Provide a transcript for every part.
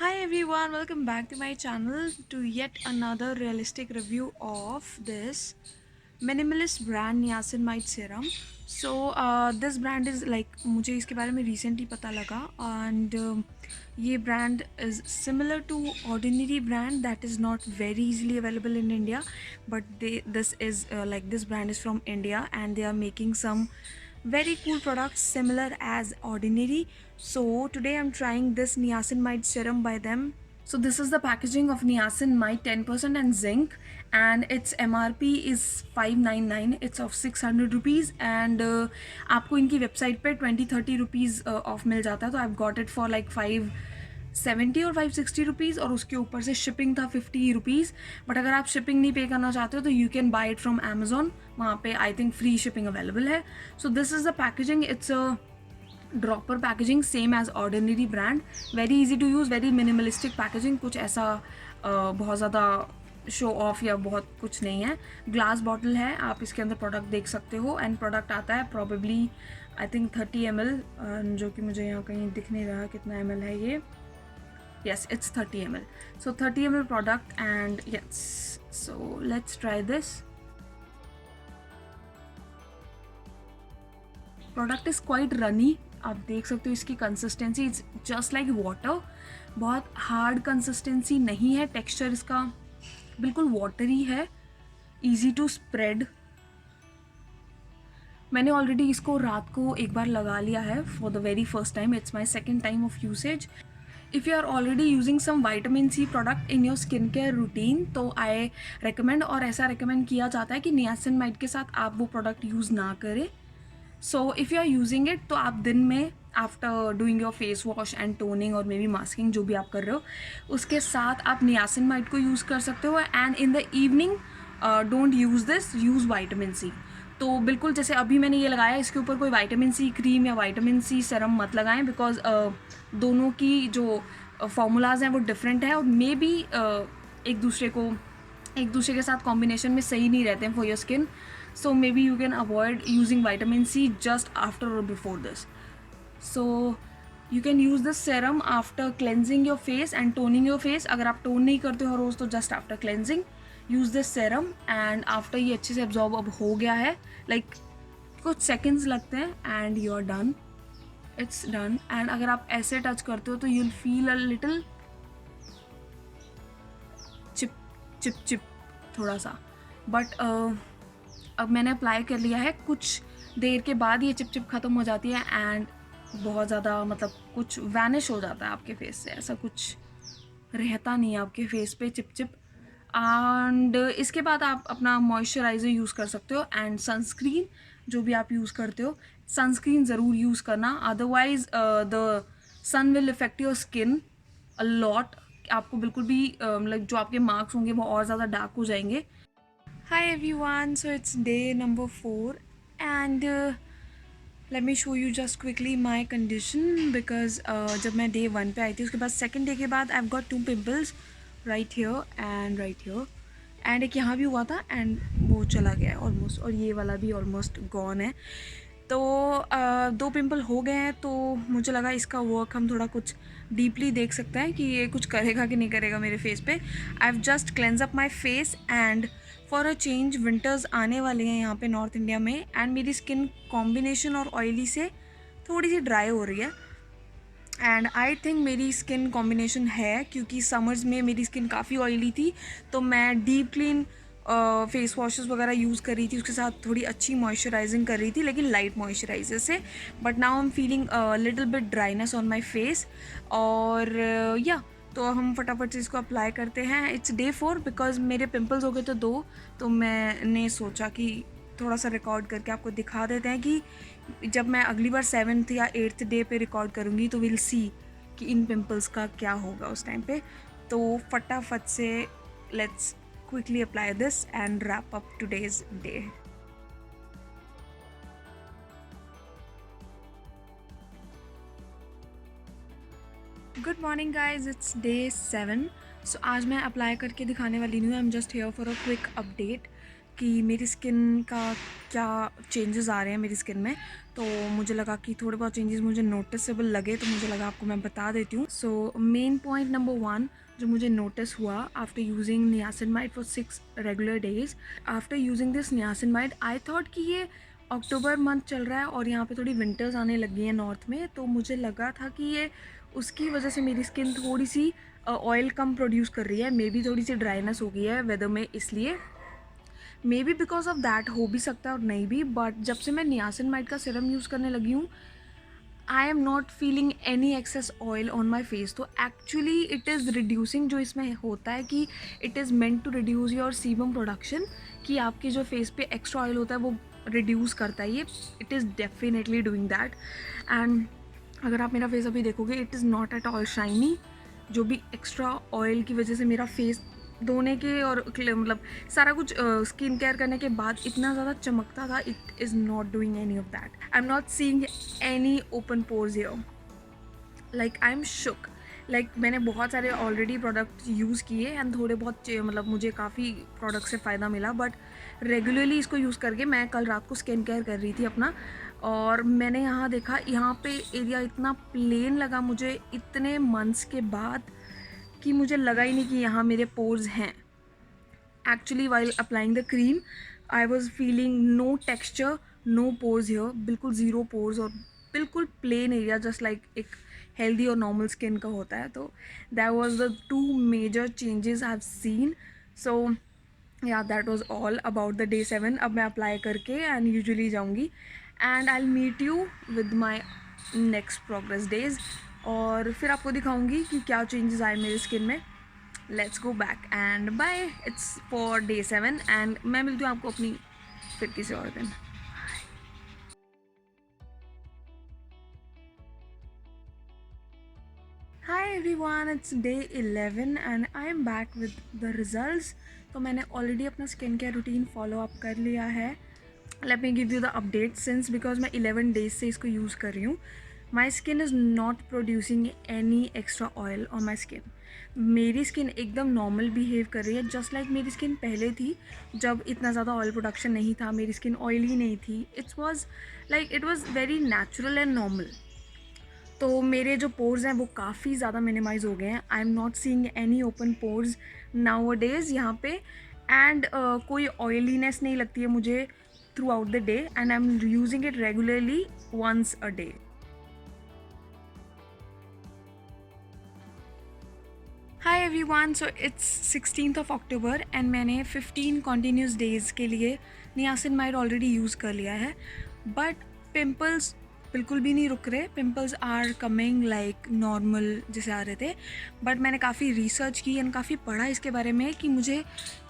Hi everyone, welcome back to my channel to yet another realistic review of this minimalist brand niacinamide serum. This brand is like मुझे इसके बारे में recently पता लगा and ये brand is similar to ordinary brand that is not very easily available in India, but this brand is from India and they are making some very cool products similar as ordinary. So today I'm trying this niacinamide serum by them. So this is the packaging of niacinamide 10% and zinc, and its MRP is 599. It's of 600 rupees and आपको इनकी website पे 20-30 rupees of मिल जाता है. तो I've got it for like 570 और 560 rupees और उसके ऊपर से शिपिंग था 50 रुपीज़. बट अगर आप शिपिंग नहीं पे करना चाहते हो तो you can buy it from Amazon. वहाँ पे I think free shipping available है. So this is the packaging. It's a dropper packaging same as Ordinary brand. Very easy to use, very minimalistic packaging. कुछ ऐसा बहुत ज़्यादा show off या बहुत कुछ नहीं है. ग्लास बॉटल है, आप इसके अंदर प्रोडक्ट देख सकते हो एंड प्रोडक्ट आता है प्रॉबेबली आई थिंक 30 ml, जो कि मुझे यहाँ कहीं दिख नहीं रहा कितना ml है ये. Yes, it's 30 ml. So 30 ml product and yes. So let's try this. Product is quite runny. आप देख सकते हो इसकी consistency. It's just like water. बहुत हार्ड कंसिस्टेंसी नहीं है. टेक्सचर इसका बिल्कुल वाटरी है. Easy to spread. मैंने ऑलरेडी इसको रात को एक बार लगा लिया है for the very first time. It's my second time of usage. If you are already using some vitamin C product in your skin care routine तो आई रिकमेंड, और ऐसा रिकमेंड किया जाता है कि नियासिनमाइड के साथ आप वो प्रोडक्ट यूज़ ना करें. So if you are using it तो आप दिन में after doing your face wash and toning और मे बी मास्किंग जो भी आप कर रहे हो उसके साथ आप नियासिनमाइड को यूज़ कर सकते हो. And in the evening don't use this, use vitamin C. तो बिल्कुल जैसे अभी मैंने ये लगाया, इसके ऊपर कोई वाइटामिन सी क्रीम या वाइटामिन सी सेरम मत लगाएं बिकॉज दोनों की जो फॉर्मूलाज हैं वो डिफरेंट है और मे बी एक दूसरे के साथ कॉम्बिनेशन में सही नहीं रहते हैं for your skin. So maybe you can avoid using vitamin C just after और before this. So you can use this serum after cleansing your face and toning your face. अगर आप tone नहीं करते हो रोज़ तो just after cleansing use this serum and after ये अच्छे से एब्जॉर्ब अब हो गया है, लाइक कुछ सेकेंड्स लगते हैं and you are done. It's done. And अगर आप ऐसे टच करते हो तो you will feel a little चिप चिप चिप थोड़ा सा. बट अब मैंने अप्लाई कर लिया है. कुछ देर के बाद ये चिप चिप ख़त्म हो जाती है एंड बहुत ज़्यादा मतलब कुछ वैनिश हो जाता है आपके फेस से. ऐसा कुछ रहता नहीं है आपके फेस पे चिप चिप. एंड इसके बाद आप अपना मॉइस्चराइज़र यूज़ कर सकते हो एंड सनस्क्रीन जो भी आप यूज़ करते हो सनस्क्रीन ज़रूर यूज़ करना. Otherwise the sun will effect your skin a lot. आपको बिल्कुल भी मतलब जो आपके मार्क्स होंगे वो और ज़्यादा डार्क हो जाएंगे. Hi everyone, so it's day number 4 and let me show you just quickly my condition because जब मैं day 1 पे आई थी उसके बाद second day के बाद I've got 2 pimples right here and right here and एक यहाँ भी हुआ था and वो चला गया है almost और ये वाला भी almost gone है. तो 2 पिंपल हो गए हैं तो मुझे लगा इसका वर्क हम थोड़ा कुछ डीपली देख सकते हैं कि ये कुछ करेगा कि नहीं करेगा मेरे फेस पे. I have just cleanse up my face and for a change winters आने वाले हैं यहाँ पे नॉर्थ इंडिया में एंड मेरी स्किन कॉम्बिनेशन और ऑयली से थोड़ी सी ड्राई हो रही है. एंड आई थिंक मेरी स्किन कॉम्बिनेशन है क्योंकि समर्स में मेरी स्किन काफ़ी ऑयली थी तो मैं डीप क्लीन फेस वॉशेस वगैरह यूज़ कर रही थी. उसके साथ थोड़ी अच्छी मॉइस्चराइजिंग कर रही थी लेकिन लाइट मॉइस्चराइजर से. But now I am feeling little bit dryness on my face और या तो हम फटाफट से इसको अप्लाई करते हैं. इट्स डे 4 बिकॉज मेरे पिंपल्स हो गए थे 2 तो मैंने सोचा कि थोड़ा सा रिकॉर्ड करके आपको दिखा देते हैं कि जब मैं अगली बार 7th या 8th डे पे रिकॉर्ड करूँगी तो विल सी कि इन पिंपल्स का क्या होगा उस टाइम पे. तो फटाफट से let's quickly apply this and wrap up today's day. Good morning guys, it's day 7. So आज मैं अप्लाई करके दिखाने वाली नहीं हूँ. I am just here for a quick update कि मेरी स्किन का क्या चेंजेस आ रहे हैं मेरी स्किन में, तो मुझे लगा कि थोड़े बहुत चेंजेस मुझे नोटिसेबल लगे, तो मुझे लगा आपको मैं बता देती हूँ. सो मेन पॉइंट नंबर 1 जो मुझे नोटिस हुआ after using niacinamide for 6 regular days. After using this niacinamide I thought कि ये अक्टूबर मंथ चल रहा है और यहाँ पे थोड़ी विंटर्स आने लगी हैं नॉर्थ में, तो मुझे लगा था कि ये उसकी वजह से मेरी स्किन थोड़ी सी ऑयल कम प्रोड्यूस कर रही है, मे बी थोड़ी सी ड्राइनेस हो गई है वेदर में, इसलिए may be because of that हो भी सकता है और नहीं भी. बट जब से मैं नियासिनमाइड का सीरम यूज़ करने लगी हूँ, I am not feeling any excess oil on my face. तो एक्चुअली इट इज़ रिड्यूसिंग, जो इसमें होता है कि it is meant to reduce your sebum production, कि आपके जो फेस पे एक्स्ट्रा ऑयल होता है वो रिड्यूस करता है ये. It is definitely doing that. And अगर आप मेरा फेस अभी देखोगे, it is not at all shiny. जो भी एक्स्ट्रा ऑयल की वजह से मेरा फेस धोने के और मतलब सारा कुछ स्किन केयर करने के बाद इतना ज़्यादा चमकता था, it is not doing any of that. I am not seeing any open pores here. Like I am shook. Like मैंने बहुत सारे ऑलरेडी प्रोडक्ट यूज़ किए एंड थोड़े बहुत मतलब मुझे काफ़ी प्रोडक्ट से फ़ायदा मिला, बट रेगुलरली इसको यूज़ करके मैं कल रात को स्किन केयर कर रही थी अपना, और मैंने यहाँ देखा, यहाँ पे एरिया इतना प्लेन लगा मुझे इतने मंथ्स के बाद कि मुझे लगा ही नहीं कि यहाँ मेरे पोर्स हैं. Actually while applying the cream I was feeling no texture, no pores here, बिल्कुल ज़ीरो पोर्स और बिल्कुल प्लेन एरिया, जस्ट लाइक एक हेल्दी और नॉर्मल स्किन का होता है. तो that was the 2 major changes I have seen. So yeah that was all about the day 7. अब मैं अप्लाई करके एंड यूजुअली जाऊँगी and I will meet you with my next progress days, और फिर आपको दिखाऊंगी कि क्या चेंजेस आए मेरी स्किन में. Let's go back and bye. It's for day 7 and मैं मिलती हूँ आपको अपनी फिर किसी और दिन. Hi everyone, it's day 11 and I am back with the results. तो मैंने ऑलरेडी अपना skin care routine follow up कर लिया है. Let me give you the update since because मैं 11 डेज से इसको यूज़ कर रही हूँ. माई skin is not producing any extra oil on my skin. मेरी स्किन एकदम नॉर्मल बिहेव कर रही है, जस्ट लाइक मेरी स्किन पहले थी जब इतना ज़्यादा ऑयल प्रोडक्शन नहीं था, मेरी स्किन ऑयली नहीं थी. It was very natural and normal. तो मेरे जो पोर्स हैं वो काफ़ी ज़्यादा मिनिमाइज़ हो गए हैं. I am not seeing any open pores nowadays यहाँ पे, एंड कोई ऑयलीनेस नहीं लगती है मुझे throughout the day, and I am using it regularly once a day. Hi everyone, so it's 16th of October and मैंने 15 continuous days के लिए नियासिनमाइड ऑलरेडी यूज़ कर लिया है, बट पिम्पल्स बिल्कुल भी नहीं रुक रहे. Pimples are coming like normal जैसे आ रहे थे, बट मैंने काफ़ी रिसर्च की एंड काफ़ी पढ़ा इसके बारे में कि मुझे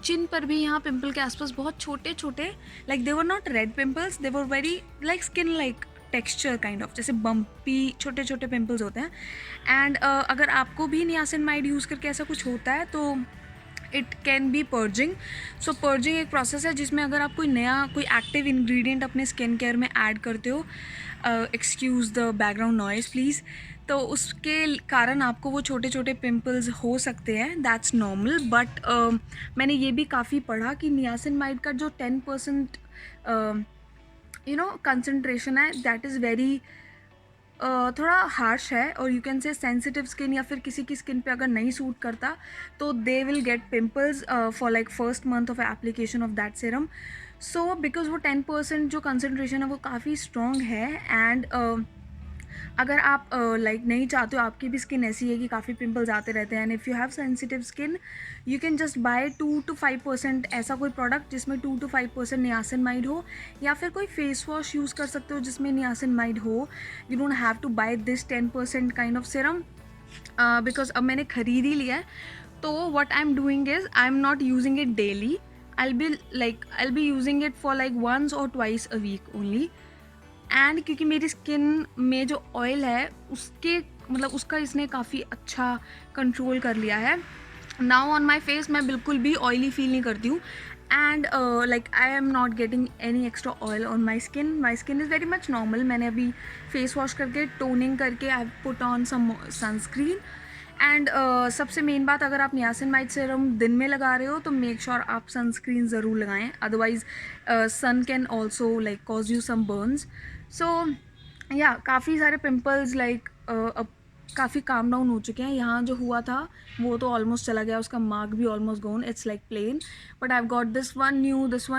चिन पर भी यहाँ पिंपल के आसपास बहुत छोटे छोटे, like they were not red pimples, they were very like skin like texture kind of, जैसे बम्पी छोटे छोटे पिंपल्स होते हैं. एंड अगर आपको भी नियासिनमाइड यूज़ करके ऐसा कुछ होता है तो it can be purging. So purging एक प्रोसेस है जिसमें अगर आप कोई एक्टिव इंग्रेडिएंट अपने स्किन केयर में ऐड करते हो, excuse the background noise please, तो उसके कारण आपको वो छोटे छोटे पिंपल्स हो सकते हैं. That's normal. बट मैंने ये भी काफ़ी पढ़ा कि नियासिनमाइड का जो 10% कंसनट्रेशन है, दैट इज़ वेरी थोड़ा हार्श है, और you can say sensitive skin या फिर किसी की स्किन पे अगर नहीं सूट करता तो they will get pimples for like first month of application of that serum. So because वो 10% जो कंसनट्रेशन है वो काफ़ी स्ट्रॉन्ग है, एंड अगर आप लाइक नहीं चाहते हो आपकी भी स्किन ऐसी है कि काफ़ी पिंपल्स आते रहते हैं, and if you have sensitive skin you can just by 2 to 5% ऐसा कोई प्रोडक्ट जिसमें 2 to 5% नियासिनमाइड हो, या फिर कोई फेस वॉश यूज़ कर सकते हो जिसमें नियासिनमाइड हो. You don't have to buy this 10% kind of serum, because अब मैंने ख़रीद ही लिया है. तो what I am doing is I am not using it daily. I'll be using it for like once or twice a week only. And क्योंकि मेरी skin में जो ऑयल है उसका इसने काफ़ी अच्छा कंट्रोल कर लिया है. नाउ ऑन माई फेस मैं बिल्कुल भी ऑयली फील नहीं करती हूँ, and like I am not getting any extra oil on my skin. My skin is very much normal. मैंने अभी फेस वॉश करके टोनिंग करके I put on some sunscreen, and सबसे मेन बात, अगर आप नियासिनमाइड सीरम दिन में लगा रहे हो तो मेक श्योर आप सनस्क्रीन ज़रूर लगाएं, otherwise sun can also like cause you some burns. So yeah काफ़ी सारे पिंपल्स लाइक अब काफ़ी काम डाउन हो चुके हैं. यहाँ जो हुआ था वो तो ऑलमोस्ट चला गया, उसका मार्क भी almost gone, it's like plain, but I got this one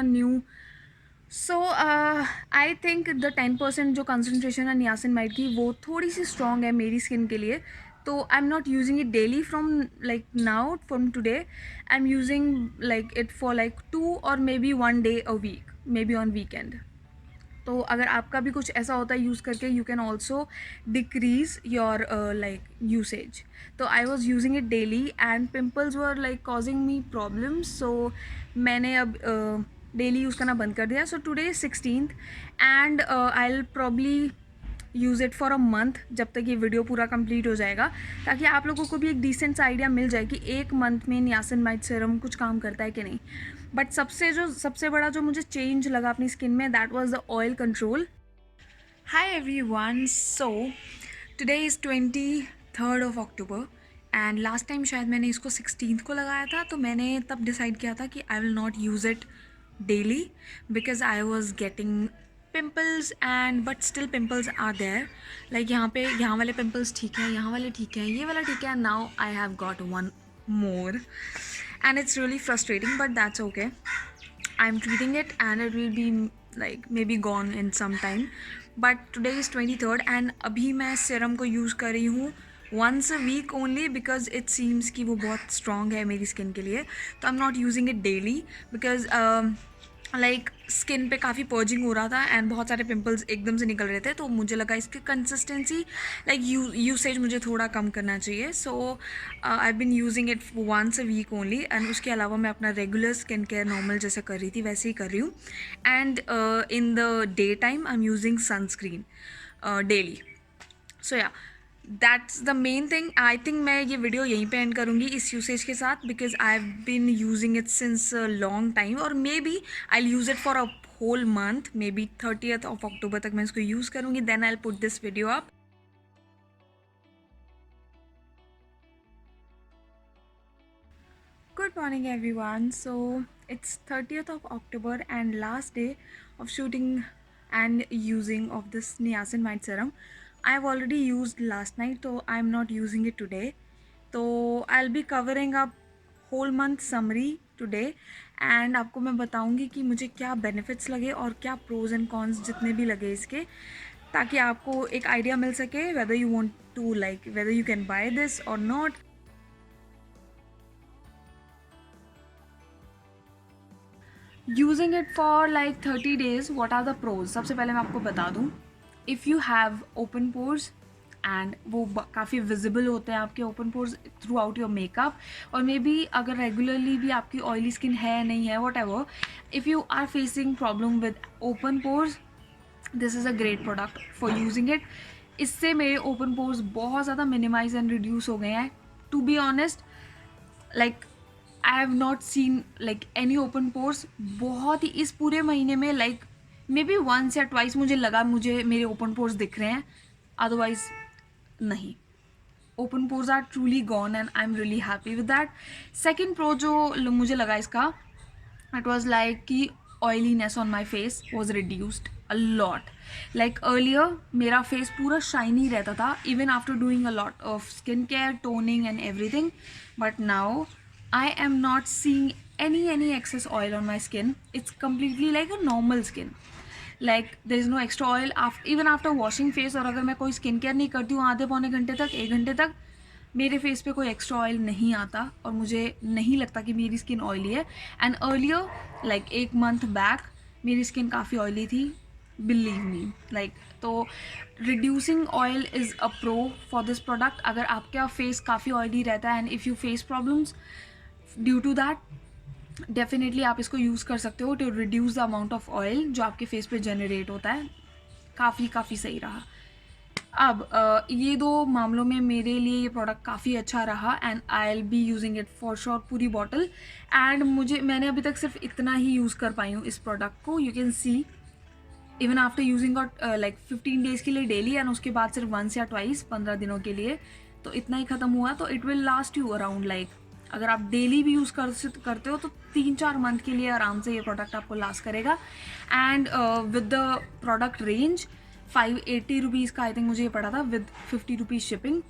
new. So I think the 10% जो कंसनट्रेशन है नियासिनमाइड की वो थोड़ी सी स्ट्रॉन्ग है मेरी स्किन के लिए. तो I am not using it daily from like now from today. I am using like it for like 2 और maybe 1 day a week, maybe on weekend. तो अगर आपका भी कुछ ऐसा होता है यूज़ करके, you can also decrease your like usage. तो I was using it daily and pimples were like causing me problems. So मैंने अब डेली यूज़ करना बंद कर दिया. So today is 16th and I will probably use it for a month, जब तक ये वीडियो पूरा कंप्लीट हो जाएगा, ताकि आप लोगों को भी एक डिसेंट सा आइडिया मिल जाए कि एक मंथ में नियासिनमाइड सीरम कुछ काम करता है कि नहीं. बट सबसे बड़ा जो मुझे चेंज लगा अपनी स्किन में, that was the oil control. Hi everyone, so today is 23rd of October and last time शायद मैंने इसको 16th को लगाया था. तो मैंने तब डिसाइड किया था कि I will not use it daily because I was getting pimples and but still pimples are there. like यहाँ वाले pimples ठीक है, यहाँ वाले ठीक है, ये वाला ठीक है. now I have got one more and it's really frustrating, but that's okay. I'm treating it and it will be like maybe gone in some time. but today is 23rd and अभी मैं serum को use कर रही हूँ once a week only because it seems कि वो बहुत strong है मेरी skin के लिए. तो I'm not using it daily because like skin पे काफ़ी पर्जिंग हो रहा था एंड बहुत सारे पिंपल्स एकदम से निकल रहे थे. तो मुझे लगा इसकी कंसिस्टेंसी लाइक यूसेज मुझे थोड़ा कम करना चाहिए. So I been using it once a week only and उसके अलावा मैं अपना रेगुलर स्किन केयर नॉर्मल जैसे कर रही थी वैसे ही कर रही हूँ. And in the day time I am using sunscreen daily. So yeah that's the main thing. I think मैं ये वीडियो यहीं पे एंड करूँगी इस यूसेज के साथ because I have been using it since long time और maybe I use it for a whole month. Maybe 30th of October तक मैं इसको यूज़ करूँगी. Then I will put this video up. Good morning everyone. So it's 30th of October and last day of shooting and using of this niacinamide serum. I've already used last night, so I'm not using it today. So I'll be covering up whole month summary today and आपको मैं बताऊंगी कि मुझे क्या benefits लगे और क्या pros and cons जितने भी लगे इसके, ताकि आपको एक आइडिया मिल सके whether you want to like whether you can buy this or not. Using it for like 30 days, what are the pros. सबसे पहले मैं आपको बता दूँ, if you have open pores and वो काफ़ी विजिबल होते हैं आपके open pores throughout your makeup, और मे बी अगर रेगुलरली भी आपकी ऑयली स्किन है नहीं है whatever, if you are facing problem with open pores, this is a great product for using it. इससे मेरे ओपन पोर्स बहुत ज़्यादा मिनिमाइज एंड रिड्यूस हो गए हैं. To be honest, like I have not seen like any open pores. बहुत ही इस पूरे महीने में लाइक मे बी वंस या ट्वाइस मुझे लगा मुझे मेरे ओपन पोर्स दिख रहे हैं, अदरवाइज नहीं. Open pores are truly gone and I am really happy with that. Second pro जो मुझे लगा इसका, इट वॉज लाइक कि oiliness on my face was reduced a lot. Like earlier मेरा फेस पूरा शाइनी रहता था even after doing a lot of skin care, toning and everything. But now I am not seeing any excess oil on my skin. It's completely like a normal skin. Like there is no extra oil even after washing face. और अगर मैं कोई skin care नहीं करती हूँ आधे पौने घंटे तक, 1 घंटे तक, मेरे फेस पे कोई एक्स्ट्रा ऑयल नहीं आता और मुझे नहीं लगता कि मेरी स्किन ऑयली है. And earlier like 1 month back मेरी स्किन काफ़ी ऑयली थी, बिलीव मी. लाइक तो reducing oil is a pro for this product. अगर आपका फेस काफ़ी ऑयली रहता है and if you face problems due to that, definitely आप इसको यूज़ कर सकते हो to reduce the amount of oil जो आपके फेस पे जनरेट होता है. काफ़ी सही रहा. अब ये 2 मामलों में मेरे लिए ये प्रोडक्ट काफ़ी अच्छा रहा and I will be using it for sure पूरी बॉटल. एंड मैंने अभी तक सिर्फ इतना ही यूज़ कर पाई हूँ इस प्रोडक्ट को. You can see even after using like 15 days के लिए डेली एंड उसके बाद सिर्फ वंस या ट्वाइस 15 दिनों के लिए. तो इतना ही ख़त्म हुआ, तो it will last you around like, अगर आप डेली भी यूज़ करते हो तो 3-4 मंथ के लिए आराम से ये प्रोडक्ट आपको लास्ट करेगा। And with the product range 580 rupees का आई थिंक मुझे ये पड़ा था, with 50 rupees shipping.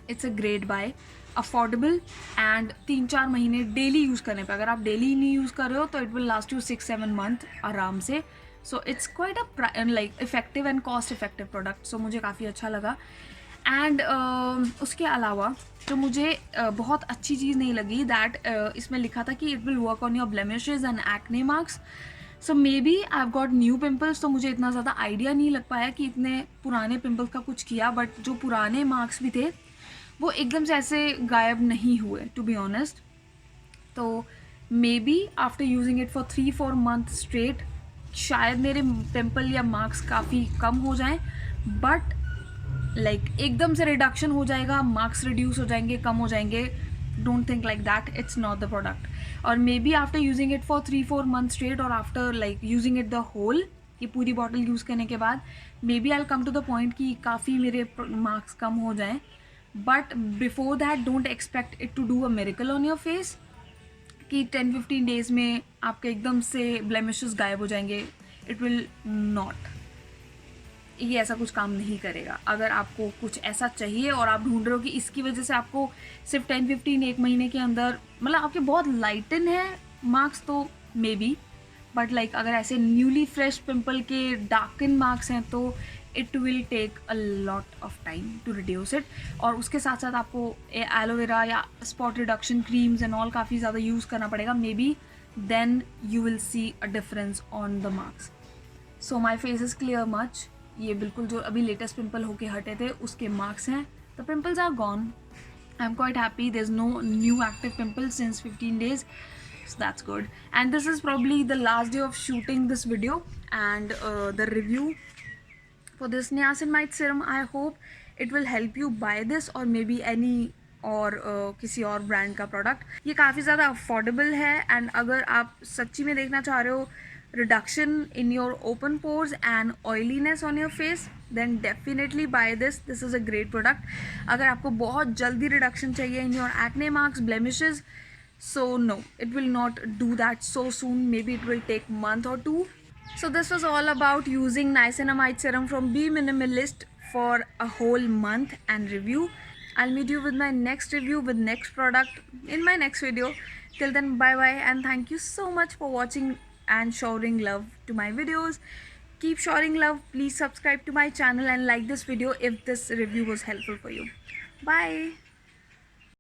It's a great buy, affordable, and 3-4 महीने डेली यूज़ करने पे, अगर आप डेली नहीं यूज़ कर रहे हो तो it will last you 6-7 month आराम से। So it's quite a like effective and cost effective product, so मुझे काफ़ी अच्छा लगा। एंड उसके अलावा जो मुझे बहुत अच्छी चीज़ नहीं लगी, दैट इसमें लिखा था कि it will work on your blemishes and acne marks. So maybe I have got new pimples, तो मुझे इतना ज़्यादा आइडिया नहीं लग पाया कि इतने पुराने पिम्पल्स का कुछ किया, बट जो पुराने मार्क्स भी थे वो एकदम से ऐसे गायब नहीं हुए, टू बी ऑनेस्ट। तो maybe after using it for 3-4 month straight शायद मेरे पिम्पल या मार्क्स काफ़ी कम हो जाएं, बट लाइक एकदम से रिडक्शन हो जाएगा, मार्क्स रिड्यूस हो जाएंगे, कम हो जाएंगे, don't think like that, it's not the product. और maybe after using it for 3-4 month straight, और after like using it the whole, ये पूरी बॉटल यूज़ करने के बाद maybe I will come to the point कि काफ़ी मेरे मार्क्स कम हो जाएं, but before that don't expect it to do a miracle on your face कि 10-15 डेज़ में आपके एकदम से ब्लेमिशेस गायब हो जाएंगे। इट विल नॉट, ये ऐसा कुछ काम नहीं करेगा। अगर आपको कुछ ऐसा चाहिए और आप ढूंढ रहे हो कि इसकी वजह से आपको सिर्फ 10-15 एक महीने के अंदर मतलब आपके बहुत लाइटन है मार्क्स, तो मे बी, बट लाइक अगर ऐसे न्यूली फ्रेश पिंपल के डार्कन मार्क्स हैं तो it will take a lot of time to reduce it. और उसके साथ साथ आपको एलोवेरा या spot reduction creams and all काफ़ी ज़्यादा यूज़ करना पड़ेगा, maybe then you will see a difference on the marks. So my face is clear much, ये बिल्कुल जो अभी लेटेस्ट पिंपल होके हटे थे उसके मार्क्स हैं, the pimples are gone, I am quite happy, there is no new active pimples since 15 days, so that's good. And this is probably the last day of shooting this video, and the review for this niacinamide serum. I hope it will help you buy this or maybe any और किसी और brand का product. ये काफ़ी ज़्यादा affordable है, and अगर आप सच्ची में देखना चाह रहे हो reduction in your open pores and oiliness on your face, then definitely buy this, this is a great product. अगर आपको बहुत जल्दी रिडक्शन चाहिए in your acne marks, blemishes, so no, it will not do that so soon, maybe it will take month or two. So this was all about using niacinamide serum from Be Minimalist for a whole month and review. I'll meet you with my next review with next product in my next video. Till then, bye bye, and thank you so much for watching and showing love to my videos. Keep showing love. Please subscribe to my channel and like this video if this review was helpful for you. Bye.